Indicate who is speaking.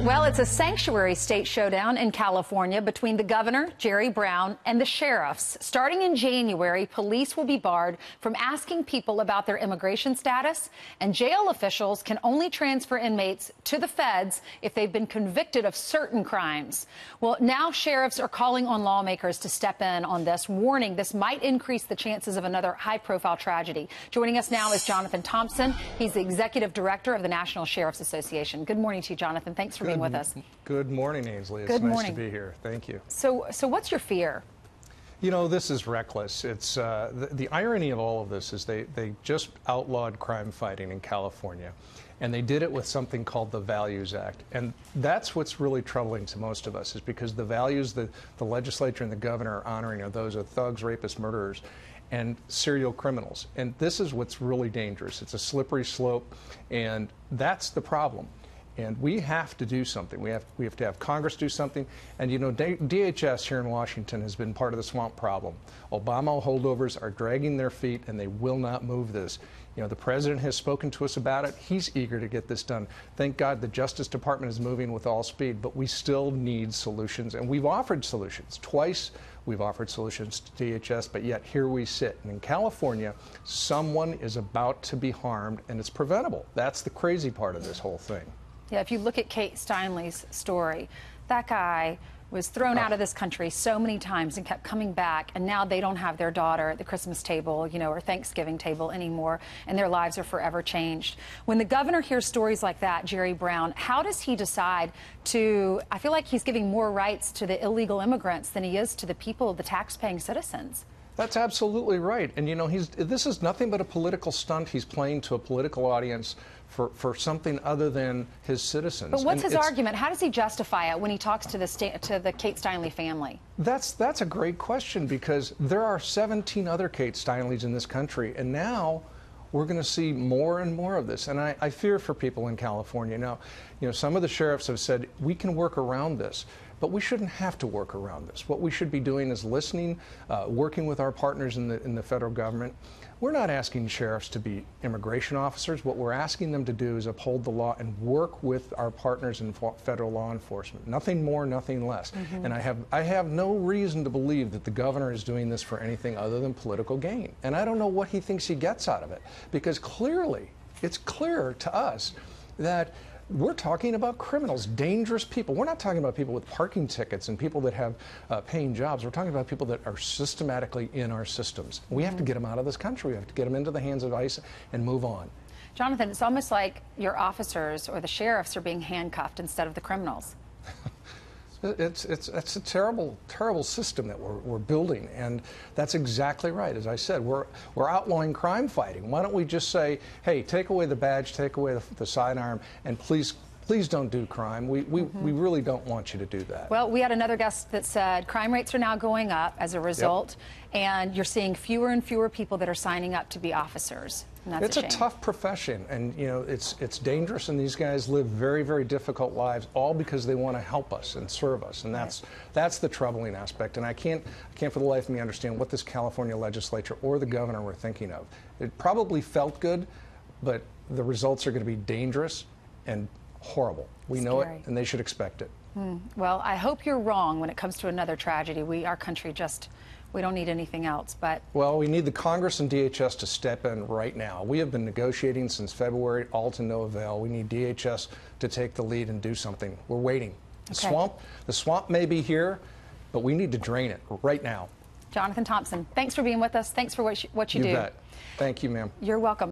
Speaker 1: Well, it's a sanctuary state showdown in California between the governor, Jerry Brown, and the sheriffs. Starting in January, police will be barred from asking people about their immigration status, and jail officials can only transfer inmates to the feds if they've been convicted of certain crimes. Well, now sheriffs are calling on lawmakers to step in on this, warning this might increase the chances of another high-profile tragedy. Joining us now is Jonathan Thompson. He's the executive director of the National Sheriff's Association. Good morning to you, Jonathan. Thanks for being with us.
Speaker 2: Good morning, Ainsley. It's nice to be here. Thank you.
Speaker 1: So what's your fear?
Speaker 2: You know, this is reckless. It's the irony of all of this is they just outlawed crime fighting in California, and they did it with something called the Values Act. And that's what's really troubling to most of us, is because the values that the legislature and the governor are honoring are those of thugs, rapists, murderers, and serial criminals. And this is what's really dangerous. It's a slippery slope, and that's the problem. And we have to do something. We have to have Congress do something. And, you know, DHS here in Washington has been part of the swamp problem. Obama holdovers are dragging their feet, and they will not move this. You know, the president has spoken to us about it. He's eager to get this done. Thank God the Justice Department is moving with all speed, but we still need solutions. And we've offered solutions. Twice we've offered solutions to DHS, but yet here we sit. And in California, someone is about to be harmed, and it's preventable. That's the crazy part of this whole thing.
Speaker 1: Yeah, if you look at Kate Steinle's story, that guy was thrown out of this country so many times and kept coming back, and now they don't have their daughter at the Christmas table, you know, or Thanksgiving table anymore, and their lives are forever changed. When the governor hears stories like that, Jerry Brown, how does he decide to, I feel like he's giving more rights to the illegal immigrants than he is to the people, the tax-paying citizens?
Speaker 2: That's absolutely right. And, you know, this is nothing but a political stunt. He's playing to a political audience for something other than his citizens.
Speaker 1: But what's his argument? How does he justify it when he talks to the Kate Steinle family? That's
Speaker 2: a great question, because there are 17 other Kate Steinles in this country, and now we're going to see more and more of this. And I fear for people in California. Now, you know, some of the sheriffs have said we can work around this, but we shouldn't have to work around this. What we should be doing is listening, working with our partners in the federal government. We're not asking sheriffs to be immigration officers. What we're asking them to do is uphold the law and work with our partners in federal law enforcement. Nothing more, nothing less. And I have no reason to believe that the governor is doing this for anything other than political gain. And I don't know what he thinks he gets out of it, because clearly, it's clear to us that we're talking about criminals, dangerous people. We're not talking about people with parking tickets and people that have paying jobs. We're talking about people that are systematically in our systems. We have to get them out of this country. We have to get them into the hands of ICE and move on.
Speaker 1: Jonathan, it's almost like your officers or the sheriffs are being handcuffed instead of the criminals.
Speaker 2: It's a terrible, terrible system that we're building, and that's exactly right. As I said, we're outlawing crime fighting. Why don't we just say, hey, take away the badge, take away the sidearm, and please don't do crime. We really don't want you to do that.
Speaker 1: Well, we had another guest that said crime rates are now going up as a result, and you're seeing fewer and fewer people that are signing up to be officers. And that's
Speaker 2: it's a tough profession, and you know it's dangerous, and these guys live very, very difficult lives, all because they want to help us and serve us, and that's the troubling aspect. And I can't for the life of me understand what this California legislature or the governor were thinking of. It probably felt good, but the results are going to be dangerous and horrible. We know it, and they should expect it.
Speaker 1: Well, I hope you're wrong when it comes to another tragedy. Our country we don't need anything else, but...
Speaker 2: Well, we need the Congress and DHS to step in right now. We have been negotiating since February, all to no avail. We need DHS to take the lead and do something. We're waiting.
Speaker 1: Okay.
Speaker 2: The swamp may be here, but we need to drain it right now.
Speaker 1: Jonathan Thompson, thanks for being with us. Thanks for what you do.
Speaker 2: You bet. Thank you, ma'am.
Speaker 1: You're welcome.